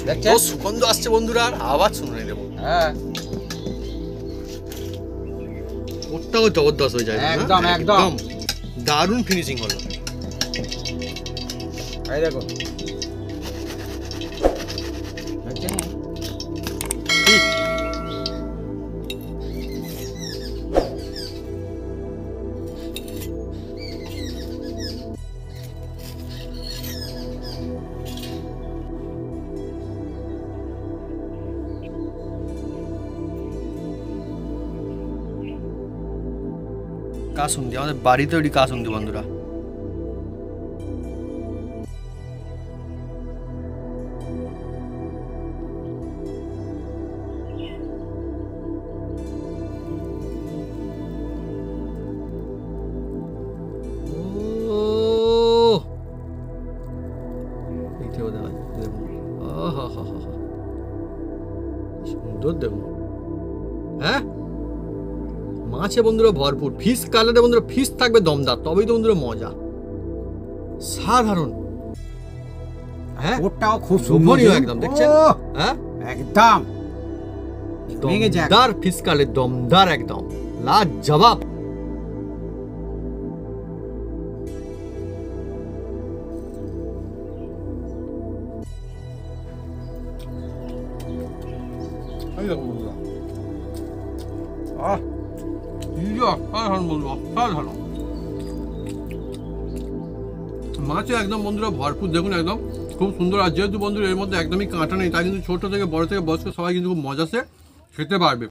দেখছেন সুগন্ধ আসছে বন্ধুরা, আর আওয়াজ শুনে দেবো। হ্যাঁ ওটাও জবরদস্ত হয়ে যায়, একদম একদম দারুণ ফিনিশিং হলো। এই দেখো দেখছেন কাসুন্দি, আমাদের বাড়িতে ওই কাসুন্দি বন্ধুরা। সুন্দর দেখুন, হ্যাঁ মাছে বন্ধুরা ভরপুর, ফিশ কালারে বন্ধুরা ফিশ থাকবে দমদার, তবেই তো বন্ধুরা মজা, সাধারণ। হ্যাঁ ওটাও খুব লোভনীয় একদম, দেখছেন? হ্যাঁ একদম দমদার ফিশ কালার, দমদার একদম লাজবাব। মাছে একদম বন্ধুরা ভরপুর, দেখুন একদম খুব সুন্দর। আর যেহেতু বন্ধুরা এর মধ্যে একদমই কাঁটা নেই, তাই কিন্তু ছোট থেকে বড় থেকে বয়স্ক সবাই কিন্তু খুব মজাসে খেতে পারবে।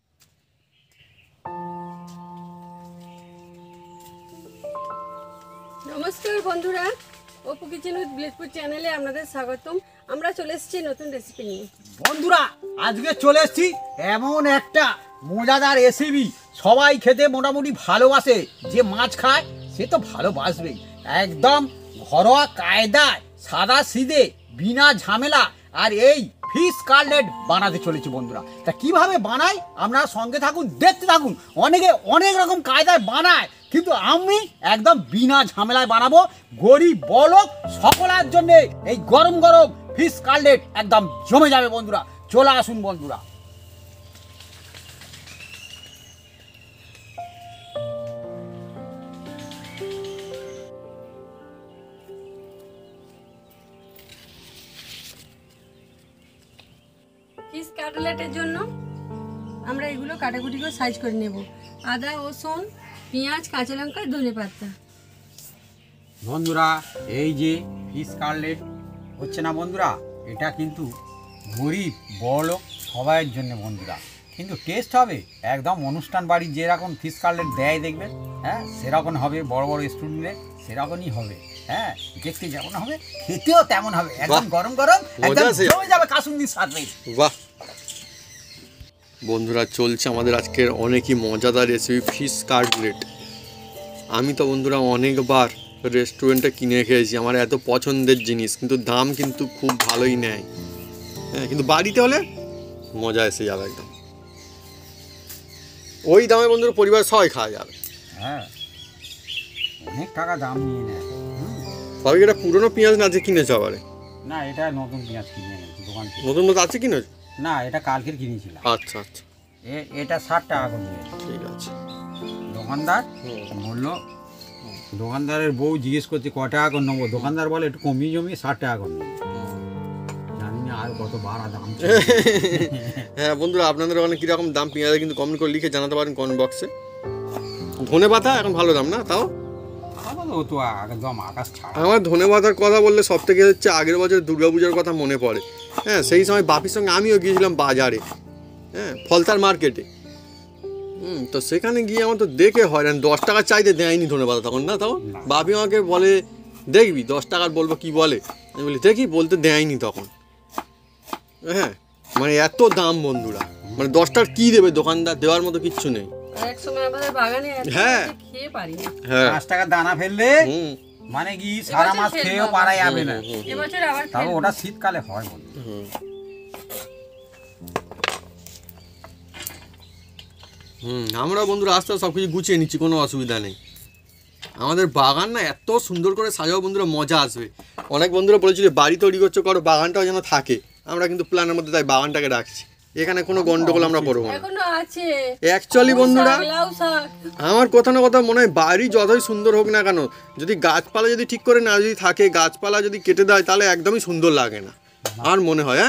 নমস্কার বন্ধুরা, অপু কিচেন উইথ ব্লেজপুর চ্যানেলে আপনাদের স্বাগতম। আমরা চলে এসেছি নতুন রেসিপি নিয়ে। বন্ধুরা আজকে চলে এসেছি এমন একটা মজাদার রেসিপি, সবাই খেতে মোটামুটি ভালোবাসে, যে মাছ খায় সে তো ভালোবাসবেই। একদম ঘরোয়া কায়দায় সাদা সিধে বিনা ঝামেলা আর এই ফিশ কাটলেট বানাতে চলেছি বন্ধুরা। তা কিভাবে বানাই আপনারা সঙ্গে থাকুন, দেখতে থাকুন। অনেকে অনেক রকম কায়দায় বানায়, কিন্তু আমি একদম বিনা ঝামেলায় বানাবো। গরিব বড়লোক সকলের জন্য এই গরম গরম ফিশ কাটলেট একদম জমে যাবে বন্ধুরা। চলে আসুন বন্ধুরা। ফিশ কাটলেটের জন্য আমরা এগুলো কাটাকুটি করে সাইজ করে নেব। আদা, রসুন, পেঁয়াজ, কাঁচা লঙ্কা, ধনেপাতা। বন্ধুরা এই যে ফিশ কাটলেট হচ্ছে না বন্ধুরা, এটা কিন্তু গরিব বড়লোক সবাইয়ের জন্য বন্ধুরা, কিন্তু টেস্ট হবে একদম অনুষ্ঠান বাড়ি যেরকম ফিশ কাটলেট দেয় দেখবেন, হ্যাঁ সেরকম হবে। বড় বড় স্টুডেন্টে সেরকমই হবে, হ্যাঁ দেখতে যেমন হবে খেতেও তেমন হবে। একদম গরম গরম একদম জমে যাবে কাসুন্দির সাথে। বাহ বন্ধুরা, চলছে আমাদের আজকের অনেকই মজাদার রেসিপি ফিশ কাটলেট। আমি তো বন্ধুরা অনেকবার রেস্টুরেন্টে কিনে খেয়েছি, আমার এত পছন্দের জিনিস, কিন্তু দাম কিন্তু খুব ভালোই নেয়। হ্যাঁ কিন্তু বাড়িতে হলে মজা এসে যাবে একদম, ওই দামে বন্ধুরা পরিবার সবাই খাওয়া যাবে। হ্যাঁ অনেক টাকা দাম নিয়ে নেয়। সবাই এটা পুরোনো পেঁয়াজ না যে কিনেছো আবার? না এটা নতুন পেঁয়াজ কিনে এনেছি দোকান থেকে। নতুন মতো আছে কিনেছো? না এটা কালকের কিনেছিলাম। আচ্ছা আচ্ছা এটা 60 টাকা করে নিয়েছে। ঠিক আছে। দোকানদার বললো, দোকানদারের বউ জিজ্ঞেস করছে ক টাকা করে নেবো, দোকানদার বলে একটু কমিয়ে জমিয়ে 60 টাকা করে নেবো। জানি না আর কত বাড়া দাম। হ্যাঁ বন্ধুরা, আপনাদের ওখানে কীরকম দাম পেঁয়াজের কিন্তু কমেন্ট করে লিখে জানাতে পারেন কমেন্ট বক্সে। ধনেপাতা এখন ভালো দাম না? তাও তো একদম আকাশ ছাড়া। আমার ধনেপাতার কথা বললে সব থেকে হচ্ছে আগের বছর দুর্গাপূজার কথা মনে পড়ে। হ্যাঁ সেই সময় বাপির সঙ্গে আমিও গিয়েছিলাম বাজারে, হ্যাঁ ফলতার মার্কেটে। তো সেখানে গিয়ে আমার তো দেখে হয়রান, 10 টাকা চাইতে দেয়নি ধনেপাতা তখন। না তাও বাপি আমাকে বলে দেখবি 10 টাকার বলবো কি বলে, আমি বলি দেখি, বলতে দেয়নি তখন। হ্যাঁ মানে এত দাম বন্ধুরা, মানে 10 টাকার কী দেবে দোকানদার, দেওয়ার মতো কিচ্ছু নেই। এক সময় আমাদের বাগানে হ্যাঁ খেয়ে পারি না। হ্যাঁ 5 টাকা দানা ফেললে মানে কি সারা মাস খেয়েও পারা যাবে না। এবছর আবার তাও ওটা শীতকালে হয় বন্ধু। আমরা বন্ধুরা আস্তে আস্তে সব কিছু গুছিয়ে নিচ্ছি, কোনো অসুবিধা নেই। আমাদের বাগান না এত সুন্দর করে সাজাও বন্ধুরা, মজা আসবে। অনেক বন্ধুরা বলেছিল বাড়ি তৈরি করছো করো, বাগানটাও যেন থাকে। আমরা কিন্তু প্ল্যানের মধ্যে তাই বাগানটাকে রাখছি, এখানে কোনো গন্ডগোল আমরা করবো না। এখনো আছে অ্যাকচুয়ালি বন্ধুরা লাউ শাক। আমার কথা না কথা মনে হয় বাড়ি যতই সুন্দর হোক না কেন, যদি গাছপালা যদি ঠিক করে না যদি থাকে, গাছপালা যদি কেটে দেয়, তাহলে একদমই সুন্দর লাগে না। আর মনে হয়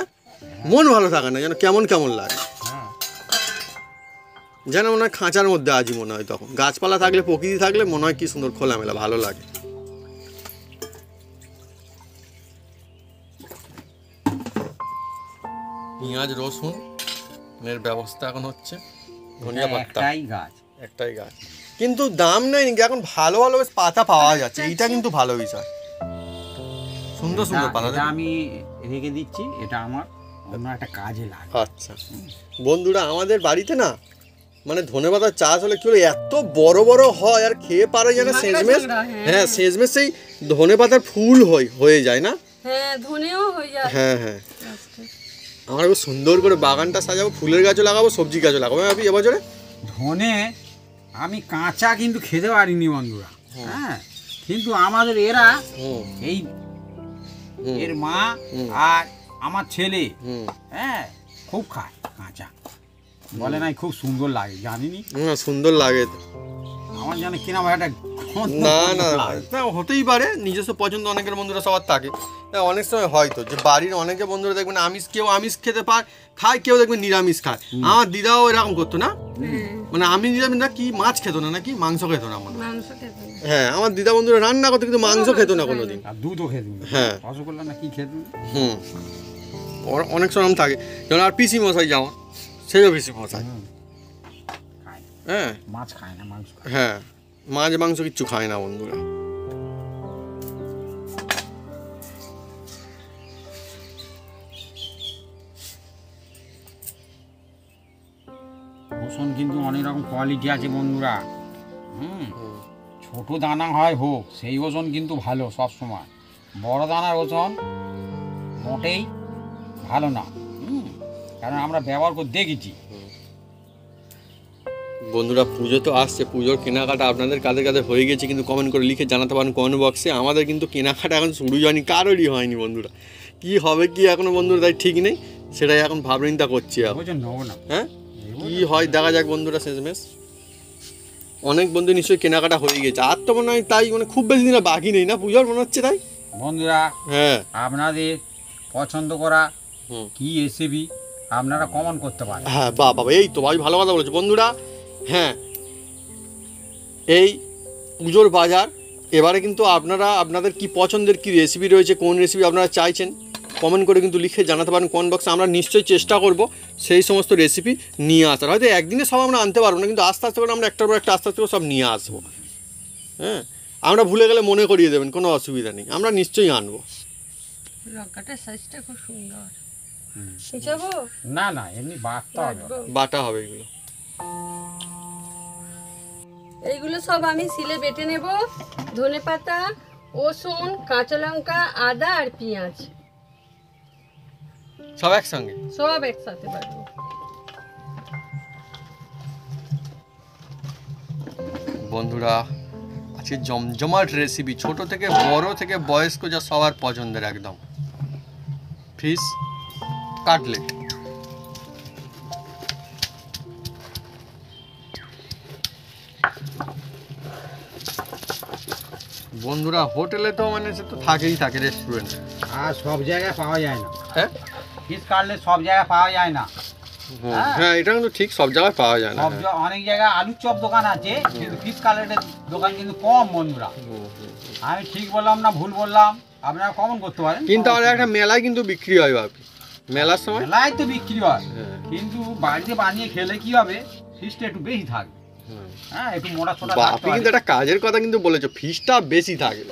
মন ভালো থাকে না, যেন কেমন কেমন লাগে, যেন মনে হয় খাঁচার মধ্যে আজই মনে হয়। তখন গাছপালা থাকলে, প্রকৃতি থাকলে মনে হয় কি সুন্দর খোলামেলা ভালো লাগে। পেঁয়াজ রসুন এর ব্যবস্থা এখন হচ্ছে, ধনিয়া পাতা একটাই গাছ, কিন্তু দাম নেই এখন, ভালো ভালো বেশ পাতা পাওয়া যাচ্ছে, এইটা কিন্তু ভালো বিষয়, সুন্দর সুন্দর পাতা। আমি রেখে দিচ্ছি, এটা আমার অন্য একটা কাজে লাগে। আচ্ছা বন্ধুরা, আমাদের বাড়িতে না মানে ধনেপাতার চাষ হলে কি হলো, এত বড় বড় হয় আর খেয়ে পারে যেন শেষমেশ, হ্যাঁ শেষমেশ সেই ধনেপাতার ফুল হয়ে যায় না, হ্যাঁ ধনেও হয়ে যায়। হ্যাঁ হ্যাঁ, আমরা খুব সুন্দর করে বাগানটা সাজাবো, ফুলের গাছও লাগাবো, সবজি গাছও লাগাবো। আমি এবছরে ধনে আমি কাঁচা কিন্তু খেতে পারিনি বন্ধুরা, হ্যাঁ, কিন্তু আমাদের এরা এই এর মা আর আমার ছেলে হ্যাঁ খুব খায় কাঁচা, বলে নাই খুব সুন্দর লাগে, জানিনি সুন্দর লাগে তো আমার জানে কিনা একটা না না না হতেই পারে, নিজস্ব পছন্দ অনেকের বন্ধুরা সবার থাকে। অনেক সময় হয়তো যে বাড়ির অনেকে বন্ধুরা দেখবেন কেউ আমিষ খেতে খায়, কেউ দেখবেন নিরামিষ খায়। আমার দিদাও এরকম করতো না, মানে আমি নিরামিষ না কি মাছ খেতো না নাকি মাংস খেতো না, হ্যাঁ আমার দিদা বন্ধুরা রান্না করতো কিন্তু মাংস খেতো না কোনোদিন, দুধও খেতো, হ্যাঁ রসগোল্লা না কি খেতো, অনেক সময় থাকে। যেমন আর পিসি মশাই যেমন, সেও পিসি মশাই হ্যাঁ মাছ খায় না, মাংস হ্যাঁ মাছ মাংস কিচ্ছু খায় না বন্ধুরা। রসুন কিন্তু অনেক রকম কোয়ালিটি আছে বন্ধুরা, ছোট দানা হয় হোক সেই ওজন কিন্তু ভালো সব সময়, বড় দানার ওজন মোটেই ভালো না, কারণ আমরা ব্যবহার করে দেখেছি। বন্ধুরা পুজো তো আসছে, পুজোর কেনাকাটা আপনাদের কাদের কাদের হয়ে গেছে কিন্তু কমেন্ট করে লিখে জানাতে পারেন কমেন্ট বক্সে। আমাদের কিন্তু কেনাকাটা এখন শুরু হয়নি, কারোরই হয়নি বন্ধুরা, কি হবে কি এখনো বন্ধুরা তাই ঠিক নেই, সেটাই এখন ভাবনা করছি। হ্যাঁ কি হয় দেখা যাক বন্ধুরা, শেষমেশ অনেক বন্ধু নিশ্চয়ই কেনাকাটা হয়ে গেছে, আর তো মনে হয় তাই মানে খুব বেশি দিন বাকি নেই না পুজোর মনে হচ্ছে তাই বন্ধুরা। হ্যাঁ আপনাদের পছন্দ করা কি রেসিপি আপনারা কমেন্ট করতে পারেন। হ্যাঁ বাবা এই তো ভাই ভালো কথা বলেছো বন্ধুরা। হ্যাঁ এই পুজোর বাজার এবারে কিন্তু আপনারা আপনাদের কি পছন্দের কি রেসিপি রয়েছে, কোন রেসিপি আপনারা চাইছেন কমেন্ট করে কিন্তু লিখে জানাতে পারেন কমেন্ট বক্সে। আমরা নিশ্চয়ই চেষ্টা করব সেই সমস্ত রেসিপি নিয়ে আসার, হয়তো একদিনে সব আমরা আনতে পারবো না, কিন্তু আস্তে আস্তে করে আমরা একটার পর একটা আস্তে আস্তে করে সব নিয়ে আসবো। হ্যাঁ আমরা ভুলে গেলে মনে করিয়ে দেবেন, কোনো অসুবিধা নেই, আমরা নিশ্চয়ই আনবো। লঙ্কাটার সাইজটা খুব সুন্দর, না না এমনি বাটা হবে এগুলো। এইগুলো সব আমি সিলে বেটে নেব, ধনেপাতা, রসুন, কাঁচা লঙ্কা, আদা আর পেঁয়াজ সব একসঙ্গে সব একসাথে বাটবো। বন্ধুরা আজকে জমজমাট রেসিপি, ছোট থেকে বড় থেকে বয়স্ক যা সবার পছন্দের একদম ফিশ কাটলেট। বন্ধুরা হোটেলে তো মানে সে তো থাকেই থাকে, রেস্টুরেন্ট আর সব জায়গায় পাওয়া যায় না, হ্যাঁ ফিশ কাটলেট সব জায়গায় পাওয়া যায় না। হ্যাঁ এটা কিন্তু ঠিক, সব জায়গায় পাওয়া যায় না, অনেক জায়গায় আলুর চপ দোকান আছে কিন্তু ফিশ কাটলেটের দোকান কিন্তু কম বন্ধুরা। আমি ঠিক বললাম না ভুল বললাম আপনারা কমেন্ট করতে পারেন। কিন্তু আমাদের একটা মেলায় কিন্তু বিক্রি হয় ভাবি, মেলার সময় মেলায় তো বিক্রি হয়, কিন্তু বাড়িতে বানিয়ে খেলে কি হবে ফিশটা একটু বেশি থাকবে, হ্যাঁ একটু মোটা ছোটা। আপনি কিন্তু একটা কাজের কথা কিন্তু বলেছো, ফিশটা বেশি থাকে,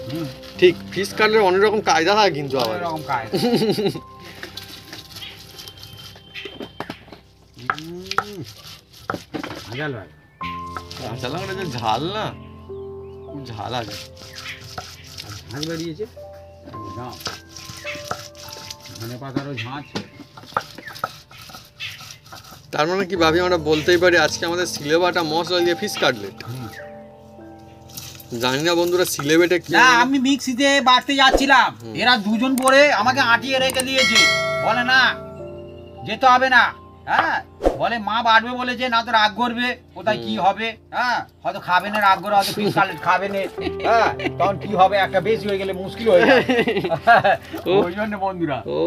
ঠিক ফিশ কাটলে অনেক রকম কায়দা থাকে কিন্তু আবার এরকম কায়দা। কাঁচা লঙ্কাটা যে ঝাল না, খুব ঝাল আছে, ঝাঁঝ বেরিয়েছে, ধনেপাতারও ঝাঁঝ। তার মানে কি ভাবি আমরা বলতেই পারি আজকে আমাদের সিলেবাটা মশলা দিয়ে ফিশ কাটলেট। জানি না বন্ধুরা সিলেবেটে কি, না আমি মিক্সিতে বাটতে যাচ্ছিলাম, এরা দুজন পরে আমাকে আটিয়ে রেখে দিয়েছে, বলে না যেতে হবে না, হ্যাঁ বলে মা বাড়বে বলেছে, না তো রাগ করবে, কোথায় কি হবে, হ্যাঁ হয়তো খাবে না, রাগ করে হয়তো ফিশ কাটলেট খাবে না, হ্যাঁ তখন কি হবে, একটা বেশি হয়ে গেলে মুশকিল হয়ে যাবে। ওই জন্য বন্ধুরা ও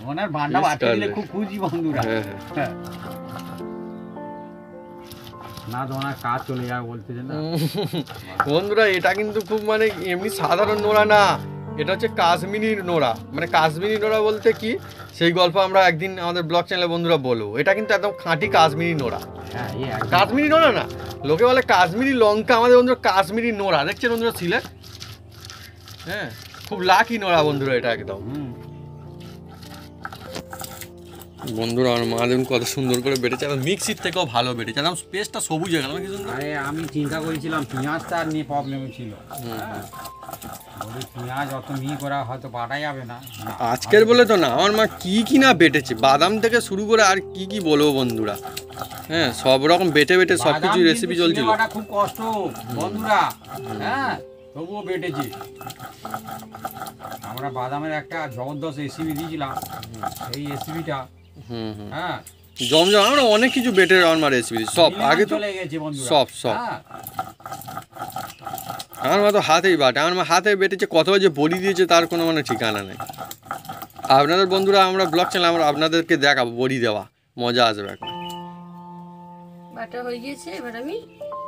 ওনার ভান্ডা Fish বাড়তে দিলে cutlet। খুব খুশি বন্ধুরা। হ্যাঁ, হ্যাঁ। না তো ওনার কাজ চলে যাবে বলতেছে না। বন্ধুরা এটা কিন্তু খুব মানে এমনি সাধারণ নোড়া না, এটা হচ্ছে কাশ্মীরি নোড়া। মানে কাশ্মীরি নোড়া বলতে কি সেই গল্প আমরা একদিন আমাদের ব্লগ চ্যানেলে বন্ধুরা বলবো। এটা কিন্তু একদম খাঁটি কাশ্মীরি নোড়া। হ্যাঁ এই একদম। কাশ্মীরি নোড়া না, লোকে বলে কাশ্মীরি লঙ্কা, আমাদের বন্ধুরা কাশ্মীরি নোড়া। দেখছেন বন্ধুরা সিলেট, হ্যাঁ খুব লাকি নোড়া বন্ধুরা এটা একদম। হুম। বন্ধুরা আমার মা দেখুন কত সুন্দর করে বেটেছে, আর মিক্সির থেকেও ভালো বেটেছে, একদম স্পেসটা সবুজ হয়ে গেল কি সুন্দর। আরে আমি চিন্তা করেছিলাম পেঁয়াজটা নিয়ে প্রবলেম ছিল, হ্যাঁ বলি পেঁয়াজ অত মিহি করা হয়তো বাটা যাবে না। না, আজকের বলে তো না, আমার মা কি কি না বেটেছে, বাদাম থেকে শুরু করে আর কি কি বলবো বন্ধুরা। হ্যাঁ সব রকম বেটে বেটে সব বাদাম কিছু কিন্তু রেসিপি চলছিল। সিনেমাটা খুব কষ্ট বন্ধুরা, হ্যাঁ তবুও বেটেছি। আমরা বাদামের একটা জবরদস্ত রেসিপি দিয়েছিলাম, এই রেসিপিটা হুম হুম হ্যাঁ জমজম আমরা অনেক কিছু বেটে আমার মা রেসিপি সব মিলিয়ন আগে তো চলে গেছে বন্ধুরা, সব। হ্যাঁ। আমার মা তো হাতেই বাটে, আমার মা হাতে বেটেছে, কতবার যে বড়ি দিয়েছে তার কোনো মানে ঠিকানা নেই। আপনাদের বন্ধুরা আমরা ব্লগ চ্যানেল আমরা আপনাদেরকে দেখাবো বড়ি দেওয়া, মজা আসবে এখন। বাটা হয়ে গিয়েছে, এবার আমি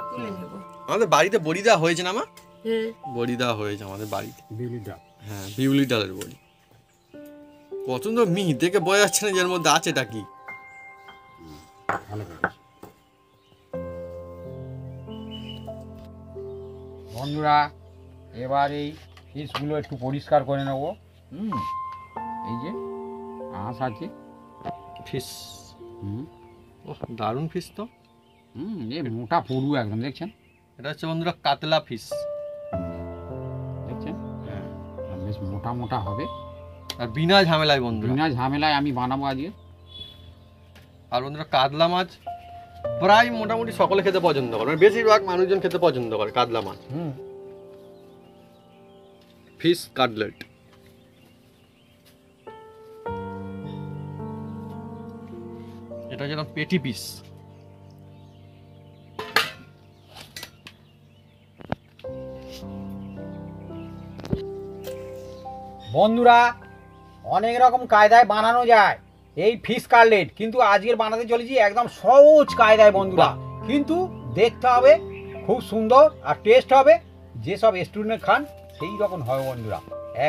তুলে নেব। আমাদের বাড়িতে বড়ি দেওয়া হয়েছে না মা? হ্যাঁ বড়ি দেওয়া হয়েছে আমাদের বাড়িতে, বিউলিটা হ্যাঁ বিউলি ডালের বড়ি। কত সুন্দর মিহি, দেখে বোঝা যাচ্ছে না যে এর মধ্যে আছেটা কি। ভালো করেছে বন্ধুরা। এবার এই ফিশগুলো একটু পরিষ্কার করে নেব। এই যে আঁশ আছে, ফিস, হুম ও দারুণ ফিস তো। এ মোটা পুরু একদম, দেখছেন এটা হচ্ছে বন্ধুরা কাতলা ফিস, দেখছেন বেশ মোটা মোটা হবে, আর বিনা ঝামেলায় বন্ধুরা। বিনা ঝামেলায় আমি বানাবো আজকে। আর বন্ধুরা কাতলা মাছ প্রায় মোটামুটি সকলে খেতে পছন্দ করে, মানে বেশিরভাগ মানুষজন খেতে পছন্দ করে কাতলা মাছ। ফিশ কাটলেট, এটা যেন পেটি পিস। বন্ধুরা অনেক রকম কায়দায় বানানো যায় এই ফিশ কাটলেট, কিন্তু আজকের বানাতে চলেছি একদম সহজ কায়দায় বন্ধুরা, কিন্তু দেখতে হবে খুব সুন্দর আর টেস্ট হবে, যেসব স্টুডেন্ট খান সেই রকম হবে বন্ধুরা,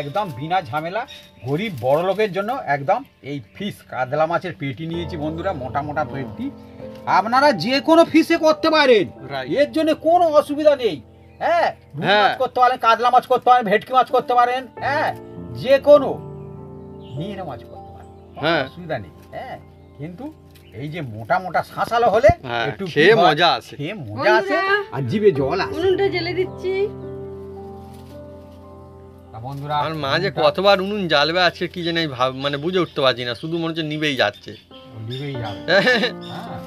একদম বিনা ঝামেলা, গরিব বড় লোকের জন্য একদম। এই ফিশ কাতলা মাছের পেটি নিয়েছি বন্ধুরা, মোটা মোটা পেটি, আপনারা যে কোনো ফিশে করতে পারেন, এর জন্য কোনো অসুবিধা নেই। হ্যাঁ রুই মাছ করতে পারেন, কাতলা মাছ করতে পারেন, ভেটকি মাছ করতে পারেন, হ্যাঁ যে কোনো নিয়ে মাছ করতে পারেন, হ্যাঁ অসুবিধা নেই। হ্যাঁ কিন্তু এই যে মোটা মোটা শাঁসালো হলে একটু খেয়ে মজা আসে, খেয়ে মজা আসে আর জিভে জল আসে। উনুনটা জ্বেলে দিচ্ছি বন্ধুরা। আমার মা যে কতবার উনুন জ্বালবে আজকে কি জানি ভাব মানে বুঝে উঠতে পারছি না, শুধু মনে হচ্ছে নিবেই যাচ্ছে। নিবেই যাবে, হ্যাঁ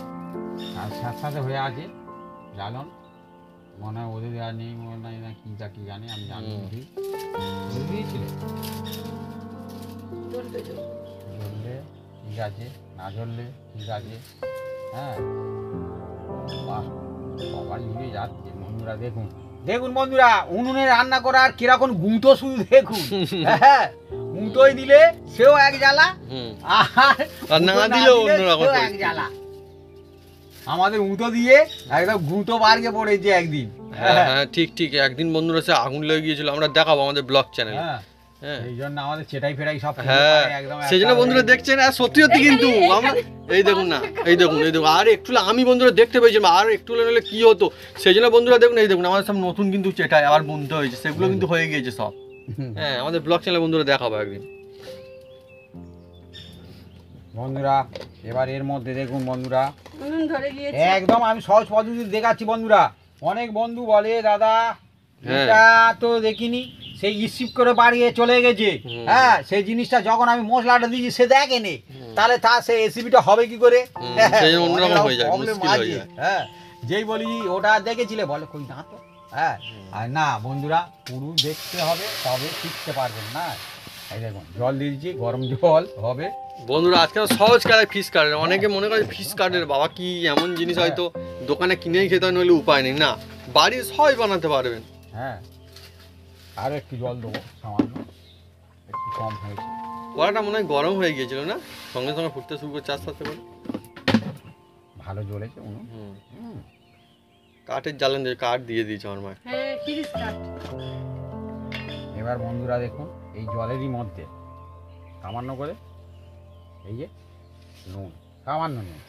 আর সাথে সাথে হয়ে আছে জ্বালন, মনে হয় ওদের আর নেই, মনে হয় না কি জানে, আমি জানি দিয়েছিলে জ্বলবে তো। জ্বললে ঠিক আছে, না জ্বললে ঠিক আছে, হ্যাঁ বাহ সবাই মিলে যাচ্ছে বন্ধুরা। দেখুন দেখুন বন্ধুরা উনুনে রান্না করার কিরকম গুঁতো শুধু দেখুন, হ্যাঁ গুঁতোই দিলে সেও এক জ্বালা, আর না দিলেও অন্যরকম এক জ্বালা। আমাদের উঁতো দিয়ে একদম গুঁতো বাড়িয়ে পড়েছে একদিন। হ্যাঁ ঠিক ঠিক, একদিন বন্ধুরা সে আগুন লেগে গিয়েছিল, আমরা দেখাবো আমাদের ব্লগ চ্যানেলে। হ্যাঁ এই জন্য আমাদের চেটাই ফেরাই সব হ্যাঁ সেই জন্য বন্ধুরা দেখছেন, আর সত্যি সত্যি কিন্তু আমরা এই দেখুন না, এই দেখুন আর একটু আমি বন্ধুরা দেখতে পেয়েছিলাম, আর একটু হলে কি হতো, সেই জন্য বন্ধুরা দেখুন এই দেখুন আমাদের সব নতুন কিন্তু চেটাই আবার বুনতে হয়েছে, সেগুলো কিন্তু হয়ে গিয়েছে সব। হ্যাঁ আমাদের ব্লগ চ্যানেলে বন্ধুরা দেখাবো একদিন। বন্ধুরা এবার এর মধ্যে দেখুন বন্ধুরা উনুন ধরে গিয়েছে একদম আমি সহজ পদ্ধতি দেখাচ্ছি বন্ধুরা। অনেক বন্ধু বলে দাদা এটা তো দেখিনি, সেই স্কিপ করে বাড়িয়ে চলে গেছে, হ্যাঁ সেই জিনিসটা যখন আমি মশলাটা দিয়েছি সে দেখেনি, তাহলে তার সেই রেসিপিটা হবে কি করে, প্রবলেম আছে। হ্যাঁ যেই বলি ওটা দেখেছিলে বলে কই না তো, হ্যাঁ আর না বন্ধুরা পুরো দেখতে হবে তবে শিখতে পারবেন না, এই দেখুন জল দিয়ে দিচ্ছি, গরম জল হবে। বন্ধুরা আজকে সহজ কাটে ফিশ কাটের, অনেকে মনে করে ফিশ কাটের বাবা কি এমন জিনিস হয়তো দোকানে কিনেই খেতে হয়, নইলে উপায় নেই। না, বাড়ির সবাই বানাতে পারবেন। হ্যাঁ, আরও একটু জল দেবো, সামান্য একটু কম হয়েছে। কড়াটা মনে হয় গরম হয়ে গিয়েছিল না, সঙ্গে সঙ্গে ফুটতে শুরু করছে আস্তে আস্তে করে। ভালো জ্বলেছে উনুন। কাঠের জ্বালেন দিয়ে কাঠ দিয়ে দিয়েছে আমার মা। হ্যাঁ তিরিশ কাঠ। এবার বন্ধুরা দেখুন এই জলেরই মধ্যে সামান্য করে এই যে নুন, সামান্য নুন,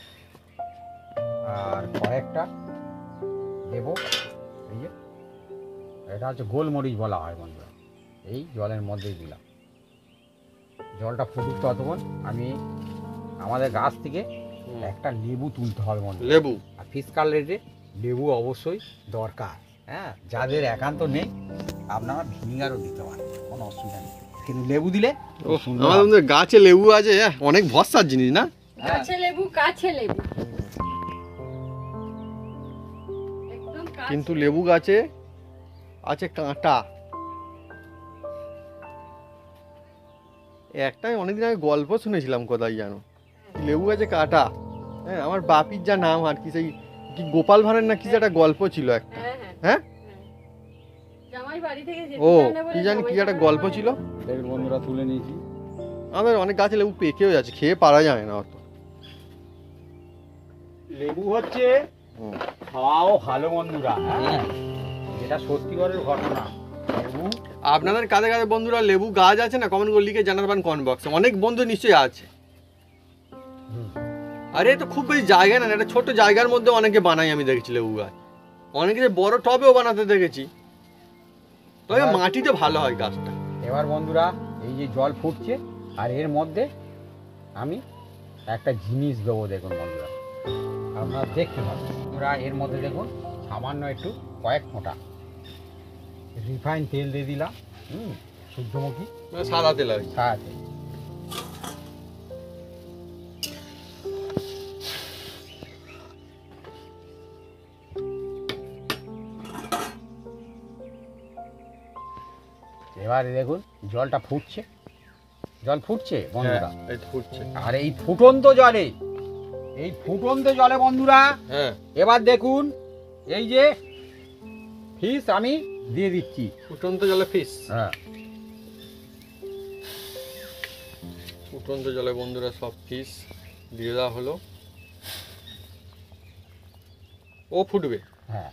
আর কয়েকটা দেবো এই যে, এটা হচ্ছে গোলমরিচ বলা হয় বন্ধুরা। এই জলের মধ্যেই দিলাম। জলটা ফুটুক ততক্ষণ আমি আমাদের গাছ থেকে একটা লেবু তুলতে হবে বন্ধুরা। লেবু আর ফিশ কাটলেটে লেবু অবশ্যই দরকার। হ্যাঁ, যাদের একান্ত নেই আপনারা ভিনিগারও দিতে পারেন, কোনো অসুবিধা নেই, কিন্তু লেবু দিলে খুব সুন্দর হয়। আমাদের গাছে লেবু আছে, অনেক ভরসার জিনিস না। কাছে লেবু, কাছে লেবু, একদম কাছে। কিন্তু লেবু গাছে আছে কাঁটা। একটাই অনেকদিন আগে গল্প শুনেছিলাম, কোথায় জানো, লেবু গাছে কাঁটা। হ্যাঁ, আমার বাপির যা নাম আর কি, সেই কি গোপাল ভাঁড়ের না কি একটা গল্প ছিল একটা। হ্যাঁ হ্যাঁ হ্যাঁ, জামাই বাড়ি থেকে যেতে ও চায় না বলে কি জানি কি একটা গল্প ছিল। দেখুন বন্ধুরা তুলে নিয়েছি। আমাদের অনেক গাছে লেবু পেকেও যাচ্ছে, খেয়ে পারা যায় না অত। লেবু হচ্ছে খাওয়াও ভালো বন্ধুরা। হ্যাঁ, যেটা সত্যিকারের ঘটনা। লেবু আপনাদের কাছে কাছে বন্ধুরা লেবু গাছ আছে না, কমেন্ট করে লিখে জানাতে পারেন কমেন্ট বক্সে। অনেক বন্ধু নিশ্চয়ই আছে। আরে তো খুব বেশি জায়গা না, একটা ছোট জায়গার মধ্যে অনেকে বানাই আমি দেখেছি লেবু গাছ। অনেকে যে বড় টবেও বানাতে দেখেছি, তবে মাটিতে ভালো হয় গাছটা। এবার বন্ধুরা এই যে জল ফুটছে, আর এর মধ্যে আমি একটা জিনিস দেবো। দেখুন বন্ধুরা, আপনারা দেখতে পাবেন। বন্ধুরা এর মধ্যে দেখুন সামান্য একটু কয়েক ফোঁটা রিফাইন তেল দিয়ে দিলাম। সূর্যমুখী সাদা তেল আর কি। সাদা তেল। এবারে দেখুন জলটা ফুটছে, জল ফুটছে বন্ধুরা। হ্যাঁ, এই তো ফুটছে। আর এই ফুটন্ত জলে, এই ফুটন্ত জলে বন্ধুরা হ্যাঁ, এবার দেখুন এই যে ফিশ আমি দিয়ে দিচ্ছি। ফুটন্ত জলে ফিশ। হ্যাঁ, ফুটন্ত জলে বন্ধুরা সব ফিশ দিয়ে দেওয়া হলো। ও ফুটবে। হ্যাঁ,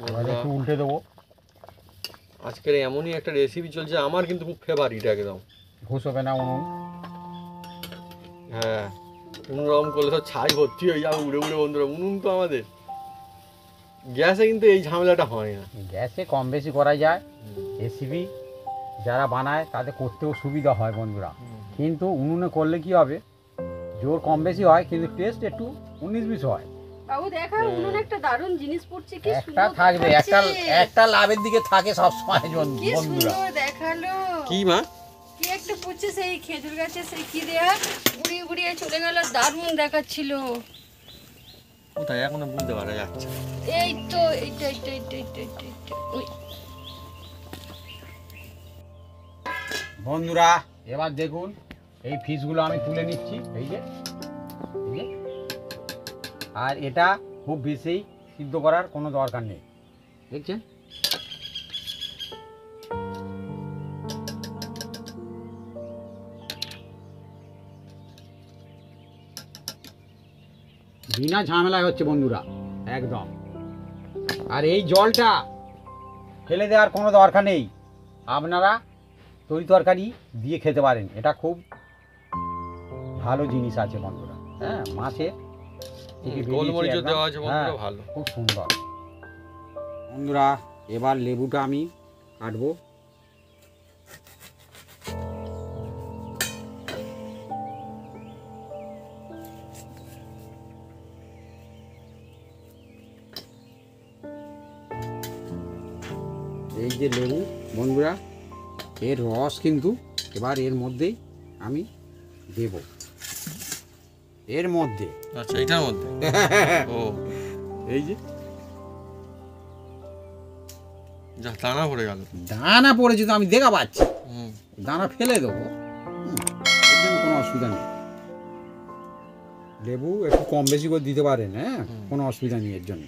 এবার একটু উল্টে দেবো। আজকের এমনই একটা রেসিপি চলছে, আমার কিন্তু খুব ফেভারিট একদম। ঘুষবে না উনুন। হ্যাঁ, কোনোরকম করলে সব ছাই ভর্তি হয়ে যাবে উড়ে উড়ে বন্ধুরা। উনুন তো আমাদের, গ্যাসে কিন্তু এই ঝামেলাটা হয় না। গ্যাসে কম বেশি করা যায়, রেসিপি যারা বানায় তাদের করতেও সুবিধা হয় বন্ধুরা। কিন্তু উনুনে করলে কি হবে, জোর কম বেশি হয় কিন্তু টেস্ট একটু 19-20 হয়। বাবু দেখা উনুনে একটা দারুণ জিনিস পড়ছে, কি একটা সুন্দর থাকবে, দেখাচ্ছে। একটা লাভের দিকে থাকে সব সময় কি বন্ধুরা। সুন্দর দেখালো। কি মা? কি একটা পড়ছে, সেই খেজুর গাছে সেই কি দেয়া গুড়িয়ে গুড়িয়ে চলে গেল, দারুণ দেখাচ্ছিল। কোথায় এখনো বুঝতে পারা যাচ্ছে না। এই তো এইটা এইটা এইটা এইটা এইটা, এইটা। ওই বন্ধুরা এবার দেখুন এই ফিশগুলো আমি তুলে নিচ্ছি। এই যে আর এটা খুব বেশি সিদ্ধ করার কোনো দরকার নেই, দেখছেন। বিনা ঝামেলায় হচ্ছে বন্ধুরা একদম। আর এই জলটা ফেলে দেওয়ার কোনো দরকার নেই, আপনারা তরি তরকারি দিয়ে খেতে পারেন। এটা খুব ভালো জিনিস আছে বন্ধুরা। হ্যাঁ, মাছের গোলমরিচও দেওয়া আছে বন্ধুরা, ভালো। খুব সুন্দর বন্ধুরা। এবার লেবুটা আমি কাটবো। এই যে লেবু বন্ধুরা, এর রস কিন্তু এবার এর মধ্যেই আমি দেব, এর মধ্যে। আচ্ছা, এটার মধ্যে। ও এই যে যা দানা পড়ে গেল। দানা পড়েছে তো আমি দেখা পাচ্ছি, হুম দানা ফেলে দেবো, এর জন্য কোনো অসুবিধা নেই। লেবু একটু কম বেশি করে দিতে পারেন, হ্যাঁ কোনো অসুবিধা নেই এর জন্য।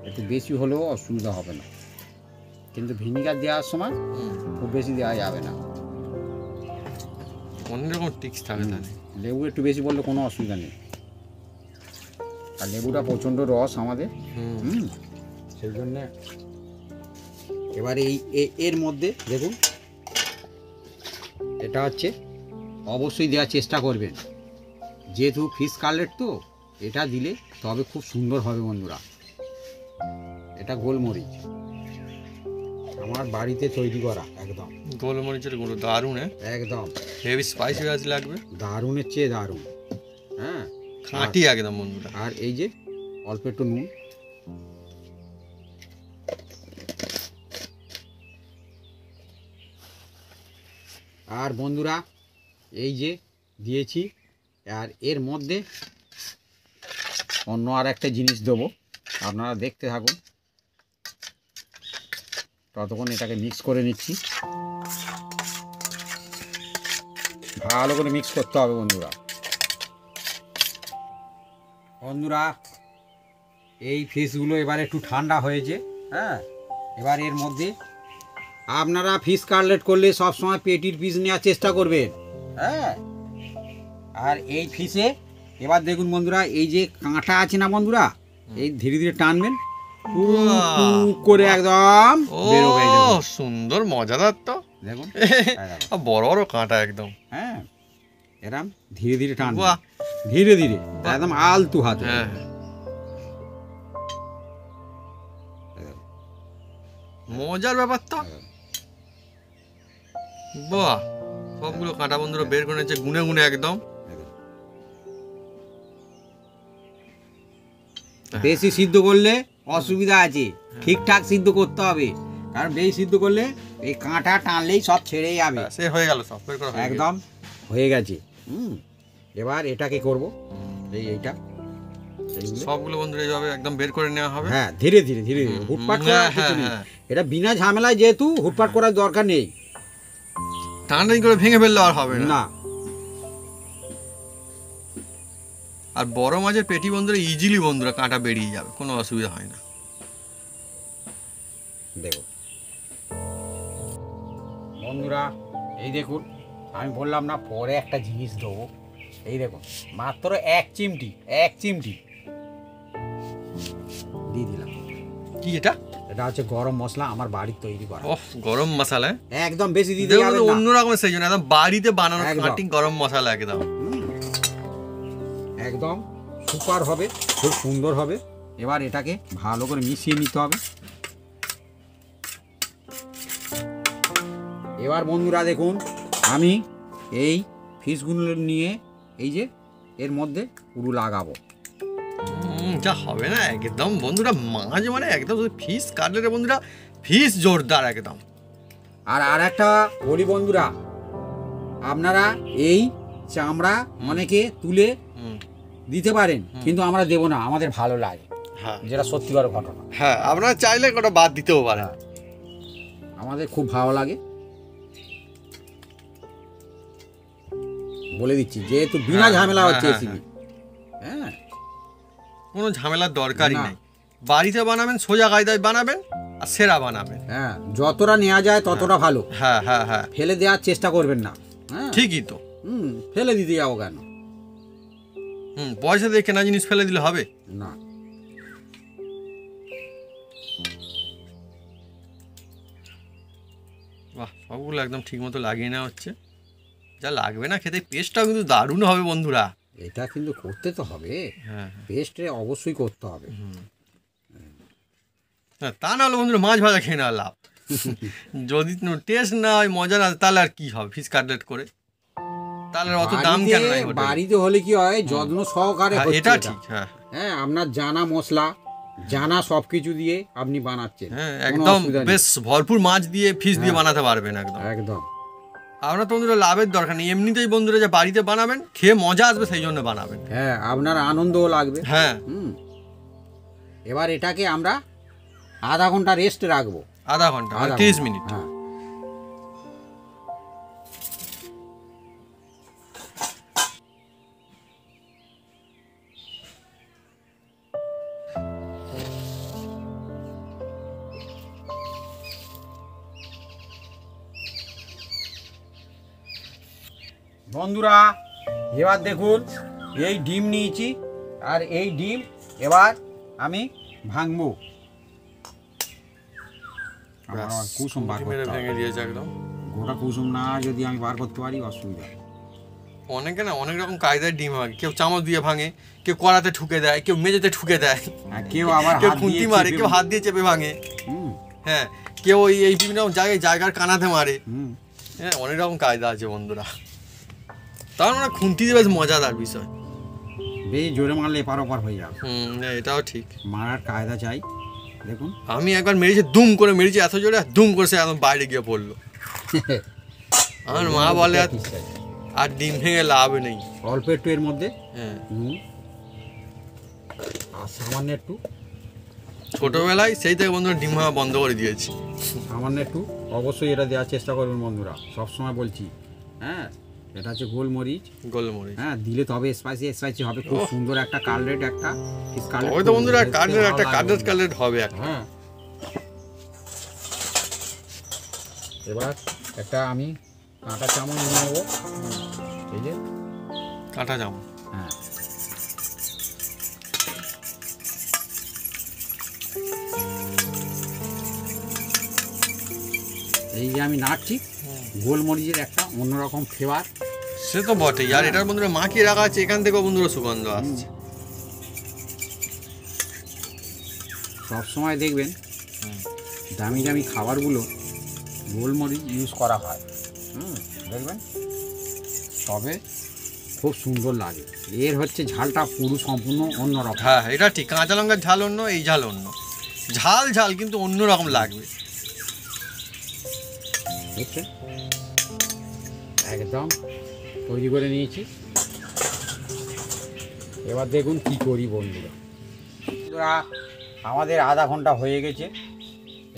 একটু বেশি হলেও অসুবিধা হবে না, কিন্তু ভিনিগার দেওয়ার সময় খুব বেশি দেওয়া যাবে না। অন্যরকম টিক্স থাকে তাহলে। লেবু একটু বেশি বললে কোনো অসুবিধা নেই, আর লেবুটা প্রচণ্ড রস আমাদের, সেই জন্যে। এবার এর মধ্যে দেখুন, এটা হচ্ছে অবশ্যই দেওয়ার চেষ্টা করবেন, যেহেতু ফিশ কাটলেট তো এটা দিলে তবে খুব সুন্দর হবে বন্ধুরা। এটা গোলমরিচ আমার বাড়িতে তৈরি করা, একদম গোলমরিচের গুঁড়ো দারুণ, একদম হেভি স্পাইসি লাগবে, দারুণের চেয়ে দারুণ, হ্যাঁ খাঁটি একদম বন্ধুরা। আর এই যে অল্প একটু নুন, আর বন্ধুরা এই যে দিয়েছি, আর এর মধ্যে অন্য আর একটা জিনিস দেবো, আপনারা দেখতে থাকুন। ততক্ষণ এটাকে মিক্স করে নিচ্ছি, ভালো করে মিক্স করতে হবে বন্ধুরা। বন্ধুরা এই ফিশগুলো এবার একটু ঠান্ডা হয়েছে, হ্যাঁ এবার এর মধ্যে আপনারা ফিশ কাটলেট করলে সবসময় পেটির পিস নেওয়ার চেষ্টা করবেন, হ্যাঁ। আর এই ফিশে এবার দেখুন বন্ধুরা, এই যে কাঁটা আছে না বন্ধুরা, এই ধীরে ধীরে টানবেন করে একদম বেরোবে। সুন্দর মজাদার তো দেখুন বড় বড় কাঁটা একদম, হ্যাঁ এরম ধীরে ধীরে টানবেন, ধীরে ধীরে একদম আলতু হাতে। হ্যাঁ মজার ব্যাপার তো। বাহ, সবগুলো কাঁটা বন্ধুরা বের করে নিচ্ছে গুনে গুনে একদম। বেশি সিদ্ধ করলে অসুবিধা আছে, ঠিকঠাক সিদ্ধ করতে হবে, কারণ বেশি সিদ্ধ করলে এই কাঁটা টানলেই সব ছেড়ে যাবে। সে হয়ে গেল, সব বের করা হয়ে গেল। একদম হয়ে গেছে। এবার এটাকে করব, এইটা সবগুলো বন্ধুরা এইভাবে একদম বের করে নেওয়া হবে। হ্যাঁ ধীরে ধীরে ধীরে ধীরে, হুটপাট করার কিছু নেই, এটা বিনা ঝামেলায়, যেহেতু হুটপাট করার দরকার নেই। টানটানি করে ভেঙে ফেললে আর হবে না। আর বড় মাছের পেটি বন্ধুরা ইজিলি বন্ধুরা কাঁটা বেরিয়ে যাবে, কোনো অসুবিধা হয় না। দেখো বন্ধুরা, এই দেখুন আমি বললাম না পরে একটা জিনিস দেবো, এই দেখুন মাত্র এক চিমটি দিয়ে দিলাম। কি এটা? এটা হচ্ছে গরম মশলা, আমার বাড়ির তৈরি করা। ওহ, গরম মশলা একদম বেশি দিতে যাবেন না, অন্যরকম, সেই জন্য একদম বাড়িতে বানানো খাঁটি গরম মশলা একদম একদম সুপার হবে, খুব সুন্দর হবে। এবার এটাকে ভালো করে মিশিয়ে নিতে হবে। এবার বন্ধুরা দেখুন, আমি এই ফিশগুলো নিয়ে এই যে এর মধ্যে পুরো লাগাবো। যা হবে না একদম বন্ধুরা, মাছ মানে একদম ফিশ কাটলেটে বন্ধুরা, ফিশ জোরদার একদম। আর একটা বলি বন্ধুরা, আপনারা এই চামড়া অনেকে তুলে দিতে পারেন, কিন্তু আমরা দেবো না, আমাদের ভালো লাগে, যেটা সত্যিকার ঘটনা। হ্যাঁ, আপনারা চাইলে ওটা বাদ দিতেও পারেন, আমাদের খুব ভালো লাগে, বলে দিচ্ছি, যেহেতু বিনা ঝামেলা হচ্ছে রেসিপি। হ্যাঁ, কোনো ঝামেলার দরকারই নেই, বাড়িতে বানাবেন, সোজা কায়দায় বানাবেন আর সেরা বানাবেন। হ্যাঁ, যতটা নেওয়া যায় ততটা ভালো। হ্যাঁ হ্যাঁ হ্যাঁ, ফেলে দেওয়ার চেষ্টা করবেন না। হ্যাঁ ঠিকই তো। ফেলে দিতে যাবো কেন? পয়সা দিয়ে কেনা জিনিস ফেলে দিলে হবে না। বাহ, সবগুলো একদম ঠিক মতো লাগিয়ে নেওয়া হচ্ছে, যা লাগবে না খেতে, পেস্টটাও কিন্তু দারুণ হবে বন্ধুরা। এটা কিন্তু করতে তো হবে, হ্যাঁ পেস্টে অবশ্যই করতে হবে। হ্যাঁ, তা না হলে বন্ধুরা মাছ ভাজা খেয়ে নেওয়া লাভ। যদি টেস্ট না হয়, মজা না, তাহলে আর কি হবে ফিশ কাটলেট করে, তাহলে অত দাম কেন? বাড়িতে হলে কি হয়, যত্ন সহকারে হচ্ছে এটা ঠিক। হ্যাঁ হ্যাঁ, আপনার জানা মশলা, জানা সবকিছু দিয়ে আপনি বানাচ্ছেন, হ্যাঁ, একদম বেশ ভরপুর মাছ দিয়ে ফিশ দিয়ে বানাতে পারবেন একদম। একদম আপনার তো বন্ধুরা লাভের দরকার নেই, এমনিতেই বন্ধুরা যে বাড়িতে বানাবেন খেয়ে মজা আসবে সেই জন্য বানাবেন। হ্যাঁ, আপনার আনন্দও লাগবে। হ্যাঁ। এবার এটাকে আমরা আধা ঘন্টা রেস্ট রাখবো। আধা ঘন্টা 30 মিনিট। হ্যাঁ। বন্ধুরা এবার দেখুন এই ডিম নিয়েছি, আর এই ডিম এবার আমি ভাঙবো। আমার আবার কুসুম বার করতে হবে। ভেঙে দিয়েছে একদম গোটা কুসুম না যদি আমি বার করতে পারি অসুবিধা। অনেকে না অনেক রকম কায়দায় ডিম ভাঙে, কেউ চামচ দিয়ে ভাঙে, কেউ কড়াতে ঠুকে দেয়, কেউ মেঝেতে ঠুকে দেয়, কেউ আবার কেউ হাত খুন্তি দিয়ে মারে, চেপে কেউ হাত দিয়ে চেপে ভাঙে। হ্যাঁ, কেউ এই বিভিন্ন জায়গার কানাতে মারে। হ্যাঁ, অনেক রকম কায়দা আছে বন্ধুরা। তার মানে খুন্তি দিয়ে বেশ মজাদার বিষয়। বেশ জোরে মারলে এপার ওপার হয়ে যাবে। এটাও ঠিক, মারার কায়দা চাই। দেখুন আমি একবার মেরেছি, দুম করে মেরেছি এত জোরে, দুম করে সে একদম বাইরে গিয়ে পড়লো। আমার মা বলে আর ডিম ভেঙে লাভ নেই। অল্প একটু এর মধ্যে হ্যাঁ, আর সামান্য একটু, ছোটবেলায় সেই থেকে বন্ধুরা ডিম ভাঙা বন্ধ করে দিয়েছি। সামান্য একটু অবশ্যই এটা দেওয়ার চেষ্টা করবেন বন্ধুরা, সবসময় বলছি। হ্যাঁ, এটা হচ্ছে গোলমরিচ। গোলমরিচ হ্যাঁ, দিলে তবে স্পাইসি হবে, খুব সুন্দর একটা কাটলেট, একটা ফিশ কাটলেট। ওই তো বন্ধুরা কাটলেট হবে একটা। হ্যাঁ, এবার একটা আমি কাঁটা চামচ নিয়ে নেবো, এই যে কাঁটা চামচ। হ্যাঁ, এই যে আমি নাড়ছি, গোলমরিচের একটা অন্যরকম ফ্লেভার। সে তো বটেই, আর এটার বন্ধুরা মাখিয়ে রাখা আছে, এখান থেকেও বন্ধুরা সুগন্ধ আসছে। সবসময় দেখবেন দামি দামি খাবারগুলো গোলমরিচ ইউজ করা হয়, দেখবেন তবে খুব সুন্দর লাগে। এর হচ্ছে ঝালটা পুরো সম্পূর্ণ অন্যরকম। হ্যাঁ, এটা ঠিক, কাঁচা লঙ্কার ঝাল অন্য, এই ঝাল অন্য। ঝাল কিন্তু অন্যরকম লাগবে। বুঝছেন, একদম তৈরি করে নিয়েছি। এবার দেখুন কি করি বন্ধুরা। আমাদের আধা ঘন্টা হয়ে গেছে।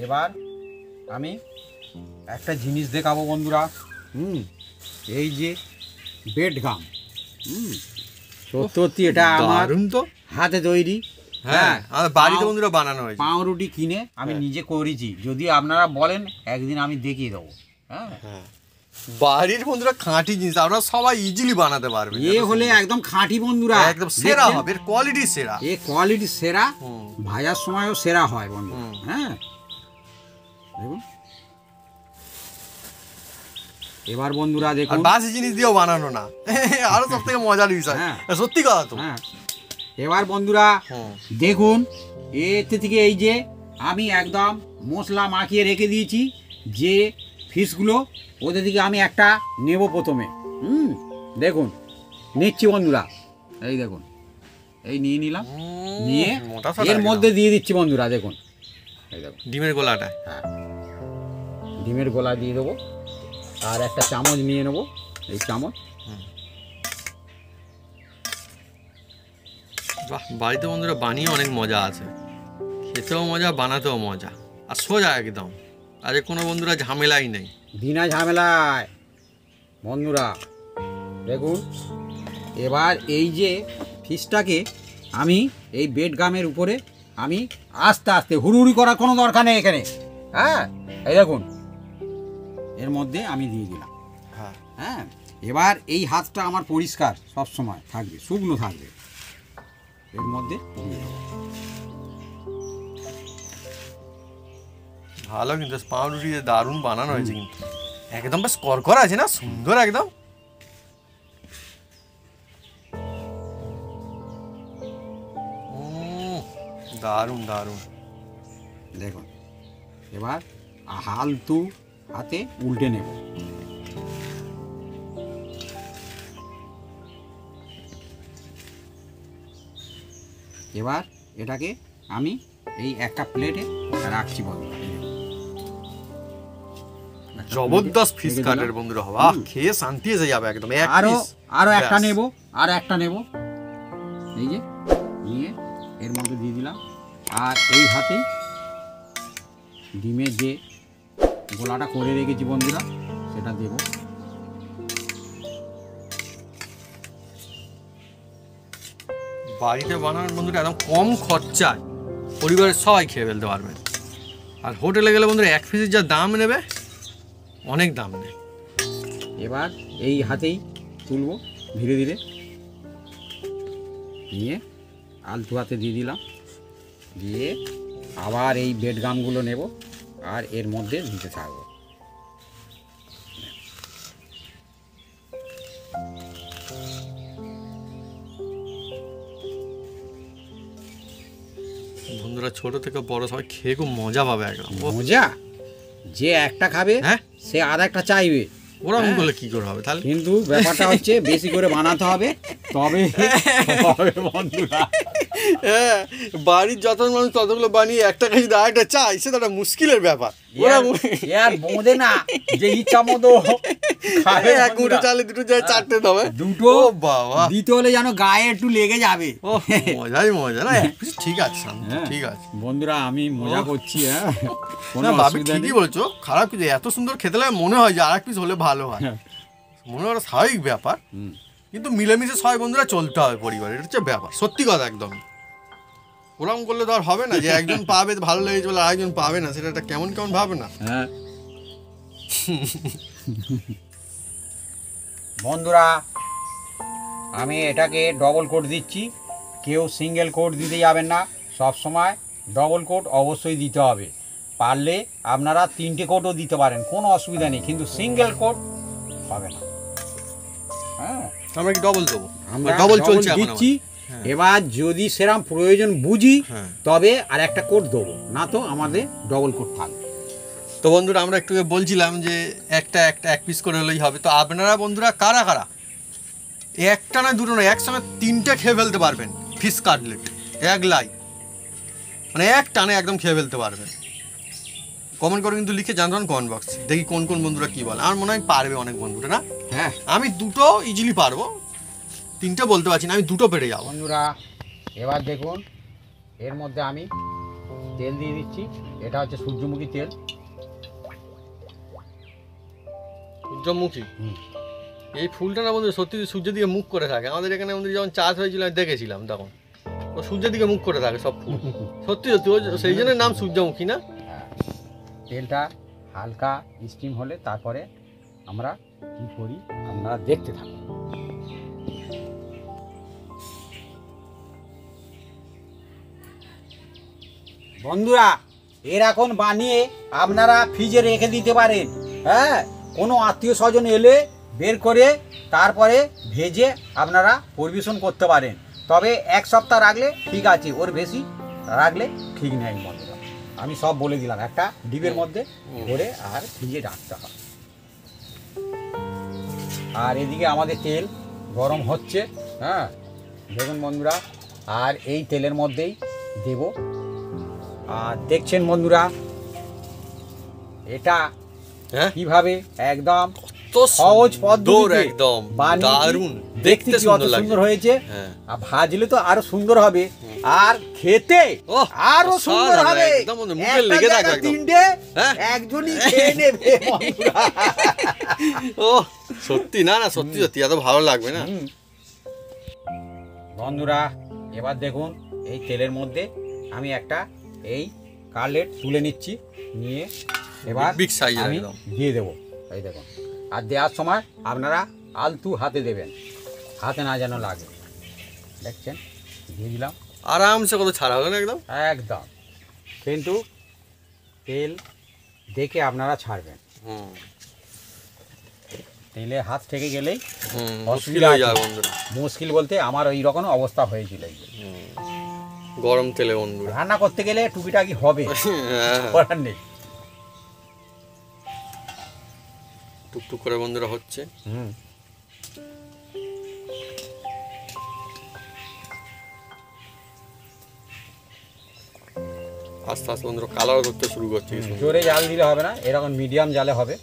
এবার আমি একটা জিনিস দেখাবো বন্ধুরা। এই যে বেড গাম, সত্যি এটা আমার তো হাতে তৈরি। হ্যাঁ, আমাদের বাড়িতে বন্ধুরা বানানো হয়েছে। পাউরুটি কিনে আমি নিজে করেছি, যদি আপনারা বলেন একদিন আমি দেখিয়ে দেবো। হ্যাঁ, বাড়ির বন্ধুরা খাঁটি জিনিস আপনারা সবাই ইজিলি বানাতে পারবে। এ হলে একদম খাঁটি বন্ধুরা, একদম সেরা হবে, এর কোয়ালিটি সেরা। এ কোয়ালিটি সেরা, ভাজার সময়ও সেরা হয় বন্ধু। হ্যাঁ, দেখুন এবার বন্ধুরা দেখুন, বাসি জিনিস দিয়েও বানানো না, আরো সব থেকে মজার বিষয়। সত্যি কথা তো। হ্যাঁ, এবার বন্ধুরা দেখুন, এতে থেকে এই যে আমি একদম মশলা মাখিয়ে রেখে দিয়েছি যে ফিশগুলো, ওদের দিকে আমি একটা নেব প্রথমে। দেখুন নিচ্ছি বন্ধুরা, এই দেখুন, এই নিয়ে নিলাম, নিয়ে এর মধ্যে দিয়ে দিচ্ছি বন্ধুরা। দেখুন, এই দেখুন ডিমের গোলাটা। হ্যাঁ, ডিমের গোলা দিয়ে দেবো, আর একটা চামচ নিয়ে নেবো, এই চামচ। বাহ, বাড়িতে বন্ধুরা বানিয়ে অনেক মজা আছে, খেতেও মজা, বানাতেও মজা, আর সোজা একদম, আর কোনো বন্ধুরা ঝামেলাই নেই, বিনা ঝামেলায় বন্ধুরা। দেখুন এবার এই যে ফিশটাকে আমি এই বেড গামের উপরে আমি আস্তে আস্তে, হুড়ুহুড়ি করার কোনো দরকার নেই এখানে। হ্যাঁ, এই দেখুন এর মধ্যে আমি দিয়ে দিলাম। হ্যাঁ, এবার এই হাতটা আমার পরিষ্কার সব সময় থাকবে, শুকনো থাকবে, এর মধ্যে দিয়ে দেবো। ভালো, কিন্তু পাউরুটি দারুণ বানানো হয়েছে, কিন্তু একদম বেশ করকরা আছে না, সুন্দর একদম। দারুণ দারুণ। দেখুন এবার হালতু হাতে উল্টে নেব। এবার এটাকে আমি এই একটা প্লেটে রাখছি বন্ধুরা। জবরদস্ত ফিশ রেখে কাটের দিলাম। বন্ধুরা, বাহ খেয়ে শান্তি এসে যাবে একদম। এক আরো piece, আরো একটা ব্যাস। নেব, আরো একটা নেব, এই যে নিয়ে এর মধ্যে দিয়ে দিলাম। আর এই হাতেই ডিমের যে গোলাটা করে রেখেছি বন্ধুরা সেটা দেব। বাড়িতে বানানোর বন্ধুরা একদম কম খরচায় পরিবারের সবাই খেয়ে ফেলতে পারবে। আর হোটেলে গেলে বন্ধুরা এক পিসের যা দাম নেবে, অনেক দাম নেই। এবার এই হাতেই তুলবো ধীরে ধীরে, নিয়ে আলতু হাতে দিয়ে দিলাম, দিয়ে আবার এই বেডগামগুলো নেব আর এর মধ্যে দিতে থাকবো। বন্ধুরা ছোট থেকে বড় সবাই খেয়ে খুব মজা পাবে একদম। মজা, যে একটা খাবে হ্যাঁ, সে আর একটা চাইবে, ওরকম করলে কি করে হবে তাহলে? কিন্তু ব্যাপারটা হচ্ছে বেশি করে বানাতে হবে, তবে হবে বন্ধুরা। হ্যাঁ, বাড়ির যত মানুষ ততগুলো বানিয়ে একটা খাই যদি আরেকটা চাই, সেটা একটা মুশকিলের ব্যাপার। ওরা আর বোঝে না যে ইচ্ছা মতো খাবে এক মুঠো চালে দুটো যায় চারটে দেবে, দুটো ও বাবা, দিতে হলে যেন গায়ে একটু লেগে যাবে। ও মজাই মজা না, এক piece ঠিক আছে, শান্ত, ঠিক আছে। বন্ধুরা আমি মজা ও। করছি, হ্যাঁ কোনো না ভাবি অসুবিধা নেই। ঠিকই বলছো, খারাপ কিছু, এত সুন্দর খেতে লাগে মনে হয় যে আরেক পিস হলে ভালো হয়, মনে হয় স্বাভাবিক ব্যাপার। হুম। কিন্তু মিলেমিশে সবাই বন্ধুরা চলতে হবে পরিবারে, এটা হচ্ছে ব্যাপার, সত্যি কথা একদম। ওরকম করলে তো আর হবে না যে একজন পাবে ভালো লেগেছে বলে আরেকজন পাবে না, সেটা একটা কেমন কেমন ভাবে না। হ্যাঁ বন্ধুরা আমি এটাকে ডবল কোট দিচ্ছি, কেউ সিঙ্গেল কোট দিতে যাবেন না, সব সময় ডবল কোট অবশ্যই দিতে হবে। পারলে আপনারা 3টে কোটও দিতে পারেন, কোনো অসুবিধা নেই, কিন্তু সিঙ্গেল কোট হবে না। হ্যাঁ আমরা কি ডবল দেবো? আমরা ডবল double চলছে এখন দিচ্ছি। হ্যাঁ। এবার যদি সেরকম প্রয়োজন বুঝি হ্যাঁ। তবে আর একটা কোট দেবো, না তো আমাদের ডবল কোট থাকবে। তো বন্ধুরা আমরা একটু বলছিলাম যে এক পিস করে হলেই হবে। তো আপনারা বন্ধুরা কারা কারা একটা না দুটো না একসঙ্গে 3টে খেয়ে ফেলতে পারবেন ফিশ কাটলেট এক লাই, মানে এক টানে একদম খেয়ে ফেলতে পারবেন? কমেন্ট করে কিন্তু লিখে জানান কমেন্ট বক্স, দেখি কোন কোন বন্ধুরা কি বলে। আমার মনে হয় পারবে অনেক বন্ধুরা, না হ্যাঁ আমি দুটো ইজিলি পারবো, 3টে বলতে পারছি না, আমি দুটো পেরে যাবো। বন্ধুরা এবার দেখুন এর মধ্যে আমি তেল দিয়ে দিচ্ছি, এটা হচ্ছে সূর্যমুখী তেল। সূর্যমুখী, হুম। এই ফুলটা না বন্ধু সত্যি সূর্যের দিকে মুখ করে থাকে। আমাদের এখানে বন্ধু যখন চাষ হয়েছিল আমি দেখেছিলাম, তখন ও সূর্যের দিকে মুখ করে থাকে সব ফুল। সত্যি সত্যি ও সেই জন্য নাম সূর্যমুখী না? হ্যাঁ, তেলটা হালকা স্টিম হলে তারপরে আমরা কি করি আপনারা দেখতে থাকুন। বন্ধুরা এরকম বানিয়ে আপনারা ফ্রিজে রেখে দিতে পারেন, হ্যাঁ কোনো আত্মীয় স্বজন এলে বের করে তারপরে ভেজে আপনারা পরিবেশন করতে পারেন। তবে 1 সপ্তাহ রাখলে ঠিক আছে, ওর বেশি রাখলে ঠিক নেই বন্ধুরা। আমি সব বলে দিলাম, একটা ডিবের মধ্যে ভরে আর ফ্রিজে রাখতে হবে। আর এদিকে আমাদের তেল গরম হচ্ছে, হ্যাঁ দেখুন বন্ধুরা, আর এই তেলের মধ্যেই দেব। আর দেখছেন বন্ধুরা এটা হ্যাঁ, কিভাবে একদম তো সহজ পদ্ধতিতে একদম বানিয়েছি। দারুণ, দেখতে কি কত সুন্দর লাগছে। সুন্দর হয়েছে, হ্যাঁ। আর ভাজলে তো আরো সুন্দর হবে, আর খেতে ওহ, আরো সুন্দর অসাধারণ, হবে। একদম মুখে একটা লেগে থাকবে জায়গায় একদম। 3টে হ্যাঁ। একজনই খেয়ে নেবে বন্ধুরা। ও সত্যি, না না সত্যি সত্যি এত ভালো লাগবে না। হুম। বন্ধুরা এবার দেখুন এই তেলের মধ্যে আমি একটা এই কাটলেট তুলে নিচ্ছি, নিয়ে এবার Big size আমি একদম। দিয়ে দেবো। এই দেখুন, আর দেওয়ার সময় আপনারা আলতু হাতে দেবেন, হাতে না যেন লাগে। দেখছেন দিয়ে দিলাম আরামসে কত ছাড়া হবে না একদম। একদম, কিন্তু তেল দেখে আপনারা ছাড়বেন, হুম তেলে হাত থেকে গেলেই হুম, অসুবিধা মুশকিল হয়ে আছে। যাবে বন্ধুরা। মুশকিল বলতে আমার ওই রকম অবস্থা হয়েছিল। এই যে গরম তেলে বন্ধুরা। রান্না করতে গেলে টুকিটাকি হবে, হ্যাঁ, করার নেই। টুকটুক করে বন্ধুরা হচ্ছে। হুম। আস্তে আস্তে বন্ধুরা কালার করতে শুরু করছে কি সুন্দর। জোরে জাল দিলে হবে না, এরকম মিডিয়াম জালে হবে।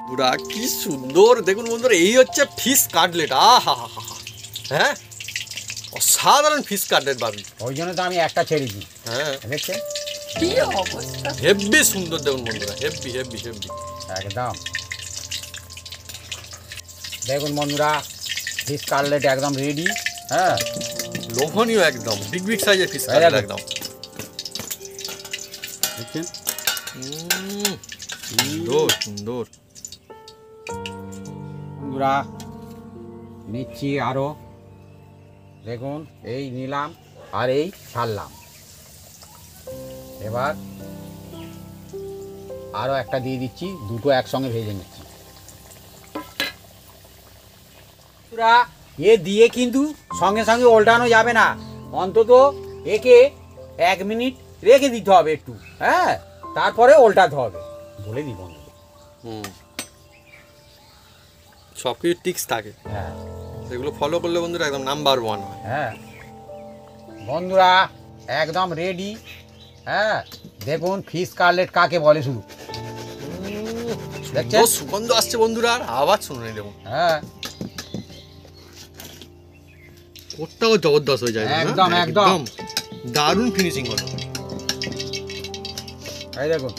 পুরা কি সুন্দর দেখুন বন্ধুরা, এই হচ্ছে ফিশ কাটলেট। আহা হা হা, হ্যাঁ অসাধারণ ফিশ কাটলেট ভাবি। ওই জন্য তো আমি একটা ছেড়েছি। হ্যাঁ দেখছেন কি অবস্থা, হেভি সুন্দর দেখুন বন্ধুরা, হেভি হেভি হেভি। একদম দেখুন বন্ধুরা, ফিশ কাটলেট একদম রেডি। হ্যাঁ লোভনীয় একদম, বিগ বিগ সাইজের ফিশ কাটলেট একদম। দেখছেন সুন্দর সুন্দর। বন্ধুরা নিচ্ছি আরও, দেখুন এই নিলাম আর এই ছাড়লাম। এবার আরও একটা দিয়ে দিচ্ছি, দুটো একসঙ্গে ভেজে নিচ্ছি। বন্ধুরা এ দিয়ে কিন্তু সঙ্গে সঙ্গে উল্টানো যাবে না, অন্তত একে 1 মিনিট রেখে দিতে হবে একটু, হ্যাঁ তারপরে উল্টাতে হবে, বলে দিই বন্ধু। সব কিছু টিক্স থাকে, হ্যাঁ সেগুলো ফলো করলে বন্ধুরা একদম নাম্বার 1 হয়। হ্যাঁ বন্ধুরা একদম রেডি। হ্যাঁ দেখুন ফিশ কাটলেট কাকে বলে শুধু দেখছেন, সুগন্ধ আসছে বন্ধুরা, আর আওয়াজ শুনে দেখুন। হ্যাঁ কোটটাও জবরদস্ত হয়ে যায়, একদম, একদম। দারুণ ফিনিশিং হলো। এই দেখুন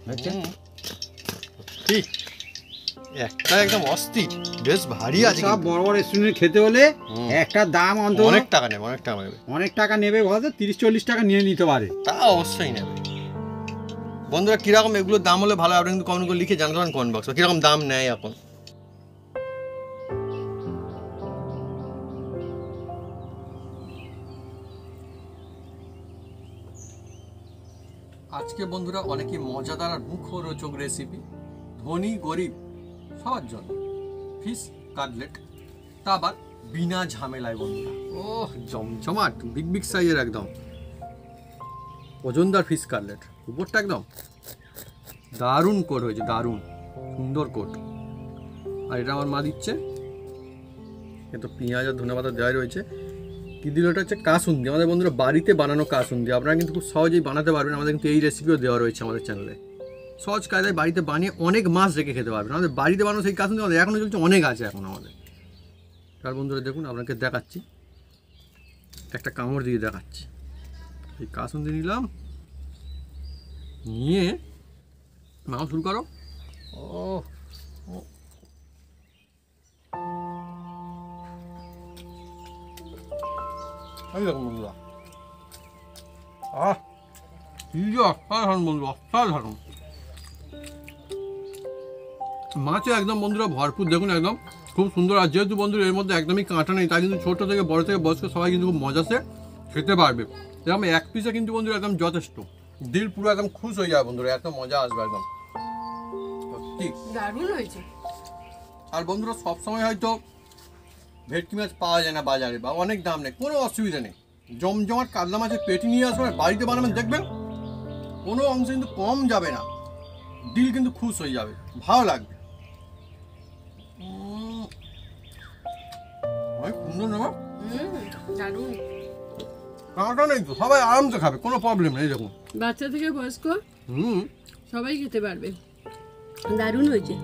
দেখছেন, ঠিক একটা একদম অস্থির, বেশ ভারী আছে। সব বড় বড় রেস্টুরেন্টে খেতে হলে একটা দাম অন্তত অনেক টাকা নেবে, অনেক টাকা নেবে, অনেক টাকা নেবে, বলতে 30-40 টাকা নিয়ে নিতে পারে। তা অবশ্যই নেবে। বন্ধুরা কিরকম এগুলোর দাম হলে ভালো, আপনি কিন্তু কমেন্ট করে লিখে জানাতে পারেন কমেন্ট বক্সে কিরকম দাম নেয় এখন। আজকে বন্ধুরা অনেকই মজাদার আর মুখরোচক রেসিপি, ধনী গরিব সবার জন্য ফিশ কাটলেট, তা আবার বিনা ঝামেলায় বন্ধুরা। ওহ জমজমাট বিগ বিগ সাইজের একদম ওজনদার ফিশ কাটলেট, উপরটা একদম দারুণ কোট হয়েছে, দারুণ সুন্দর কোট। আর এটা আমার মা দিচ্ছে, কিন্তু পেঁয়াজ আর ধনেপাতা দেওয়াই রয়েছে। কী দিল, এটা হচ্ছে কাসুন্দি, আমাদের বন্ধুরা বাড়িতে বানানো কাসুন্দি। আপনারা কিন্তু খুব সহজেই বানাতে পারবেন, আমাদের কিন্তু এই রেসিপিও দেওয়া রয়েছে আমাদের চ্যানেলে। সহজ কায়দায় বাড়িতে বানিয়ে অনেক মাস রেখে খেতে পারবেন। আমাদের বাড়িতে বানানো সেই কাসুন্দি আমাদের এখনও চলছে, অনেক আছে এখন আমাদের। তার বন্ধুরা দেখুন, আপনাকে দেখাচ্ছি, একটা কামড় দিয়ে দেখাচ্ছি। এই কাসুন্দি নিলাম, নিয়ে নাও শুরু করো। ও এই দেখুন বন্ধুরা, অসাধারণ বন্ধু, অসাধারণ। মাছে একদম বন্ধুরা ভরপুর, দেখুন একদম খুব সুন্দর। আর যেহেতু বন্ধুরা এর মধ্যে একদমই কাঁটা নেই, তাই কিন্তু ছোটো থেকে বড় থেকে বয়স্ক সবাই কিন্তু খুব মজাসে খেতে পারবে। এরকম এক পিসে কিন্তু বন্ধুরা একদম যথেষ্ট, দিল পুরো একদম খুশ হয়ে যাবে বন্ধুরা, এত মজা আসবে একদম সত্যি দারুণ হয়েছে। আর বন্ধুরা সবসময় হয়তো ভেটকি মাছ পাওয়া যায় না বাজারে, বা অনেক দাম নেই, কোনো অসুবিধা নেই। জমজমাট কাতলা মাছের পেটি নিয়ে আসবেন, বাড়িতে বানাবেন, দেখবেন কোনো অংশ কিন্তু কম যাবে না, দিল কিন্তু খুশ হয়ে যাবে, ভালো লাগবে। অনেক সুন্দর না, দারুণ। কাঁটা নেই তো, সবাই আরামসে খাবে, কোনো প্রবলেম নেই। দেখুন বাচ্চা থেকে বয়স্ক সবাই খেতে পারবে, দারুণ হয়েছে।